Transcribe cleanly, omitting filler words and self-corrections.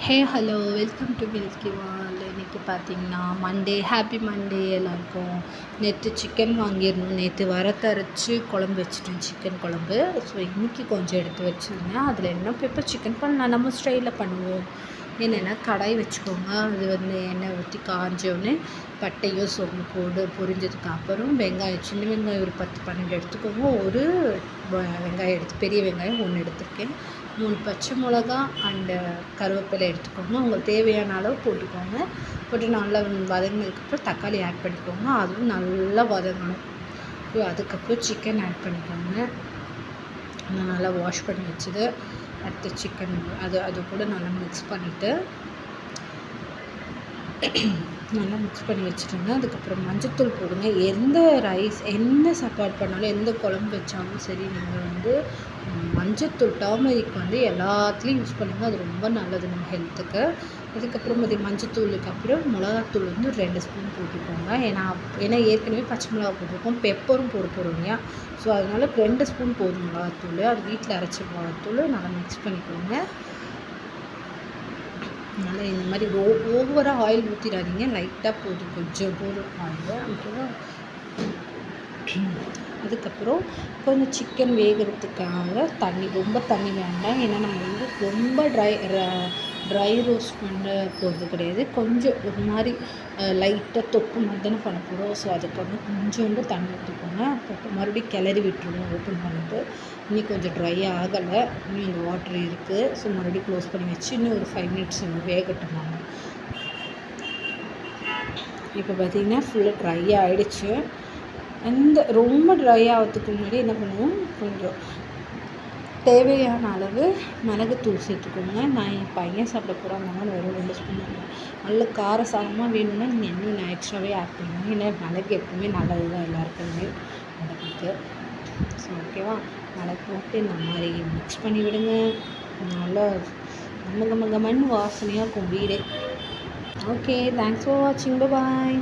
Hey hello welcome to milky world. இன்றைக்கி பார்த்தீங்கன்னா Monday, happy Monday எல்லாருக்கும். நேற்று சிக்கன் வாங்கியிருந்தோம். நேற்று வரத்தரைச்சி குழம்பு வச்சுட்டேன், சிக்கன் குழம்பு. ஸோ இன்றைக்கி கொஞ்சம் எடுத்து வச்சுருந்தேன். அதில் என்ன பெப்பர் சிக்கன் பண்ணலாம், நம்ம ஸ்டைலில் பண்ணுவோம். என்னென்னா கடாய் வச்சுக்கோங்க. அது எண்ணெய் ஊற்றி காஞ்சோடனே பட்டையும் சோம்பு போடு பொரிஞ்சதுக்கு அப்புறம் வெங்காயம், சின்ன வெங்காயம் ஒரு 10-12 எடுத்துக்கோங்க. ஒரு வெங்காயம் பெரிய வெங்காயம் 1 எடுத்துருக்கேன். 3 பச்சை மிளகா அண்டு கருவேப்பிலை எடுத்துக்கோங்க. உங்களுக்கு தேவையான அளவு போட்டுக்கோங்க. போட்டு நல்லா வதங்கினதுக்கப்புறம் தக்காளி ஆட் பண்ணிக்கோங்க. அதுவும் நல்லா வதங்கணும். அதுக்கப்புறம் சிக்கன் ஆட் பண்ணிக்கோங்க. நான் நல்லா வாஷ் பண்ணி வச்சது. அடுத்து சிக்கன் அது கூட நல்லா மிக்ஸ் பண்ணிவிட்டு நல்லா மிக்ஸ் பண்ணி வச்சுட்டுங்க. அதுக்கப்புறம் மஞ்சத்தூள் போடுங்க. எந்த ரைஸ், என்ன சாப்பாடு பண்ணாலும், எந்த குழம்பு வச்சாலும் சரி, நீங்கள் மஞ்சத்தூள், டர்மரிக் எல்லாத்துலேயும் யூஸ் பண்ணுங்கள். அது ரொம்ப நல்லது நம்ம ஹெல்த்துக்கு. அதுக்கப்புறம் மஞ்சத்தூளுக்கு அப்புறம் மிளகாத்தூள் 2 ஸ்பூன் போட்டுக்கோங்க. ஏன்னா ஏற்கனவே பச்சை மிளகா போட்டிருக்கோம், பெப்பரும் போட போகிறோம் இல்லையா. ஸோ அதனால் 2 ஸ்பூன் போதும் மிளகாத்தூள். அது வீட்டில் அரைச்ச மிளகாத்தூள். நல்லா மிக்ஸ் பண்ணிக்கோங்க. நல்லா இந்த மாதிரி ஓவராக ஆயில் ஊற்றிடாதீங்க, லைட்டாக போதும், கொஞ்சம் போதும் ஆயில். அப்புறம் அதுக்கப்புறம் கொஞ்சம் சிக்கன் வேகிறதுக்காக தண்ணி, ரொம்ப தண்ணி வேண்டாம். ஏன்னா நம்ம ரொம்ப ட்ரை ரோஸ்ட் பண்ண போகிறது கிடையாது. கொஞ்சம் ஒரு மாதிரி லைட்டாக தொக்கு மாதிரி தானே பண்ண போகிறோம். ஸோ அதுக்கு கொஞ்சோண்டு தண்ணி ஊற்றிக்கோங்க. அப்புறம் மறுபடியும் கிளறி விட்டுருவோம் ஓப்பன் பண்ணிவிட்டு. இன்னும் கொஞ்சம் ட்ரை ஆகலை, இன்னும் இந்த வாட்ரு இருக்குது. ஸோ மறுபடியும் க்ளோஸ் பண்ணி வச்சு இன்னும் ஒரு 5 மினிட்ஸ் வேகட்டும். நாங்கள் இப்போ பார்த்திங்கன்னா ஃபுல்லாக ட்ரை ஆகிடுச்சு. ரொம்ப ட்ரை ஆகிறதுக்கு முன்னாடி என்ன பண்ணுவோம், கொஞ்சம் தேவையான அளவு மிளகுத்தூள் சேர்த்துக்கோங்க. நான் என் பையன் சாப்பிட போகிறாங்க, வெறும் 2 ஸ்பூன். நல்ல காரசாரமாக வேணும்னா நீங்கள் இன்னும் எக்ஸ்ட்ராவே ஆட் பண்ணுங்கள். ஏன்னா மிளகு எப்பவுமே நல்லது தான் எல்லாருக்குமே மிளகுக்கு. ஸோ ஓகேவா, மிளகு போட்டு இந்த மாதிரி மிக்ஸ் பண்ணி விடுங்க. நல்லா கம வாசனையாக இருக்கும் வீடே. ஓகே, தேங்க்ஸ் ஃபார் வாட்சிங். பாய்.